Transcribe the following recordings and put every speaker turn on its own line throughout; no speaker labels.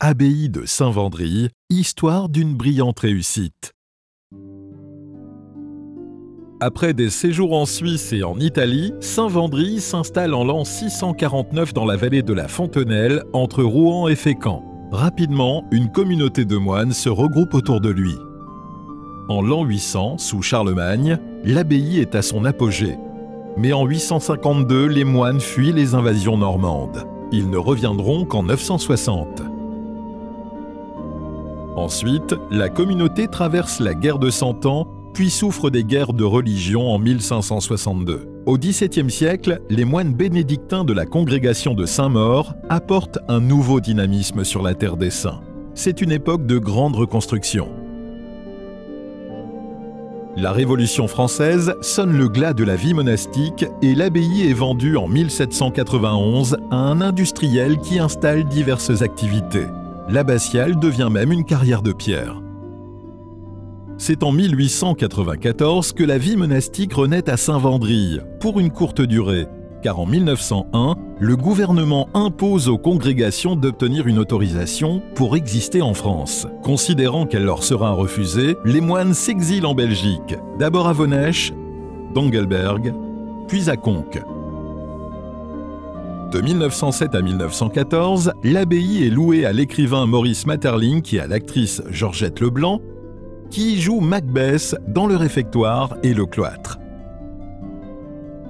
Abbaye de Saint-Vendry, histoire d'une brillante réussite. Après des séjours en Suisse et en Italie, Saint-Vendry s'installe en l'an 649 dans la vallée de la Fontenelle, entre Rouen et Fécamp. Rapidement, une communauté de moines se regroupe autour de lui. En l'an 800, sous Charlemagne, l'abbaye est à son apogée. Mais en 852, les moines fuient les invasions normandes. Ils ne reviendront qu'en 960. Ensuite, la communauté traverse la guerre de Cent Ans, puis souffre des guerres de religion en 1562. Au XVIIe siècle, les moines bénédictins de la congrégation de Saint-Maur apportent un nouveau dynamisme sur la terre des saints. C'est une époque de grande reconstruction. La Révolution française sonne le glas de la vie monastique et l'abbaye est vendue en 1791 à un industriel qui installe diverses activités. L'abbatiale devient même une carrière de pierre. C'est en 1894 que la vie monastique renaît à Saint-Vendry, pour une courte durée, car en 1901, le gouvernement impose aux congrégations d'obtenir une autorisation pour exister en France. Considérant qu'elle leur sera refusée, les moines s'exilent en Belgique, d'abord à Vonêche, d'Engelberg, puis à Conques. De 1907 à 1914, l'abbaye est louée à l'écrivain Maurice Maeterlinck et à l'actrice Georgette Leblanc, qui jouent Macbeth dans le réfectoire et le cloître.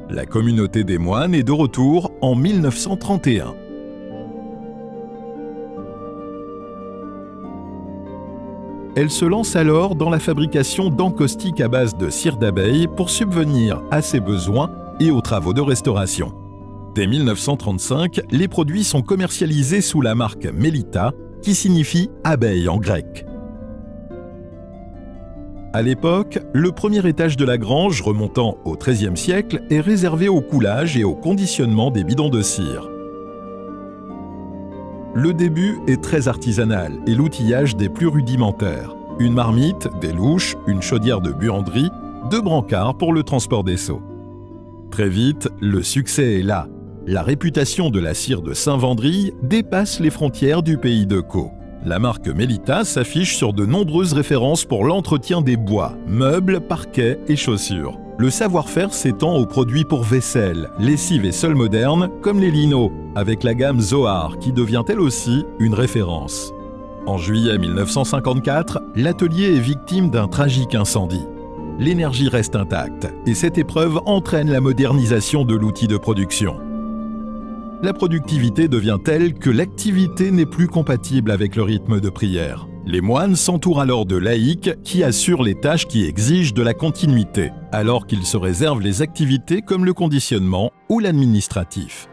La communauté des moines est de retour en 1931. Elle se lance alors dans la fabrication d'encaustiques à base de cire d'abeille pour subvenir à ses besoins et aux travaux de restauration. Dès 1935, les produits sont commercialisés sous la marque Melita, qui signifie abeille en grec. À l'époque, le premier étage de la grange, remontant au XIIIe siècle, est réservé au coulage et au conditionnement des bidons de cire. Le début est très artisanal et l'outillage des plus rudimentaires. Une marmite, des louches, une chaudière de buanderie, 2 brancards pour le transport des seaux. Très vite, le succès est là. La réputation de la cire de Saint-Vendry dépasse les frontières du pays de Caux. La marque Melita s'affiche sur de nombreuses références pour l'entretien des bois, meubles, parquets et chaussures. Le savoir-faire s'étend aux produits pour vaisselle, lessive et sol modernes, comme les linos, avec la gamme Zohar qui devient elle aussi une référence. En juillet 1954, l'atelier est victime d'un tragique incendie. L'énergie reste intacte et cette épreuve entraîne la modernisation de l'outil de production. La productivité devient telle que l'activité n'est plus compatible avec le rythme de prière. Les moines s'entourent alors de laïcs qui assurent les tâches qui exigent de la continuité, alors qu'ils se réservent les activités comme le conditionnement ou l'administratif.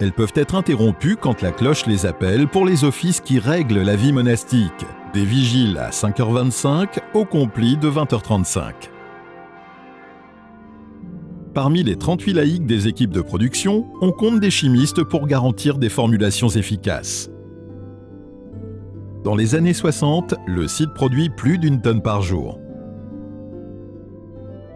Elles peuvent être interrompues quand la cloche les appelle pour les offices qui règlent la vie monastique, des vigiles à 5h25 au complis de 20h35. Parmi les 38 laïcs des équipes de production, on compte des chimistes pour garantir des formulations efficaces. Dans les années 60, le site produit plus d'1 tonne par jour.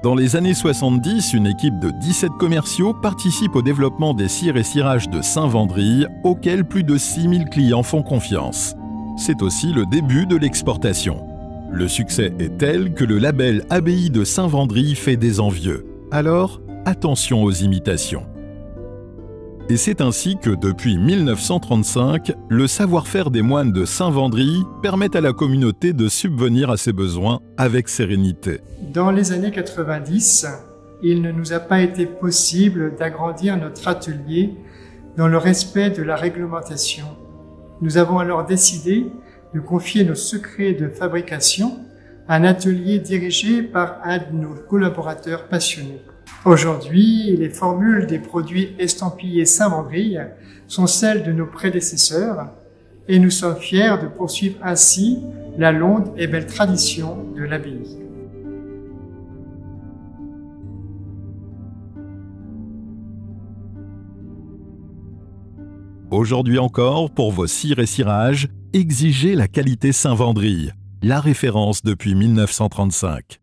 Dans les années 70, une équipe de 17 commerciaux participe au développement des cires et cirages de Saint-Vendry, auxquels plus de 6000 clients font confiance. C'est aussi le début de l'exportation. Le succès est tel que le label Abbaye de Saint-Vendry fait des envieux. Alors, attention aux imitations. Et c'est ainsi que depuis 1935, le savoir-faire des moines de Saint-Vendry permet à la communauté de subvenir à ses besoins avec sérénité.
Dans les années 90, il ne nous a pas été possible d'agrandir notre atelier dans le respect de la réglementation. Nous avons alors décidé de confier nos secrets de fabrication à un atelier dirigé par un de nos collaborateurs passionnés. Aujourd'hui, les formules des produits estampillés Saint-Vendry sont celles de nos prédécesseurs et nous sommes fiers de poursuivre ainsi la longue et belle tradition de l'abbaye.
Aujourd'hui encore, pour vos cires et cirages, exigez la qualité Saint-Vendry, la référence depuis 1935.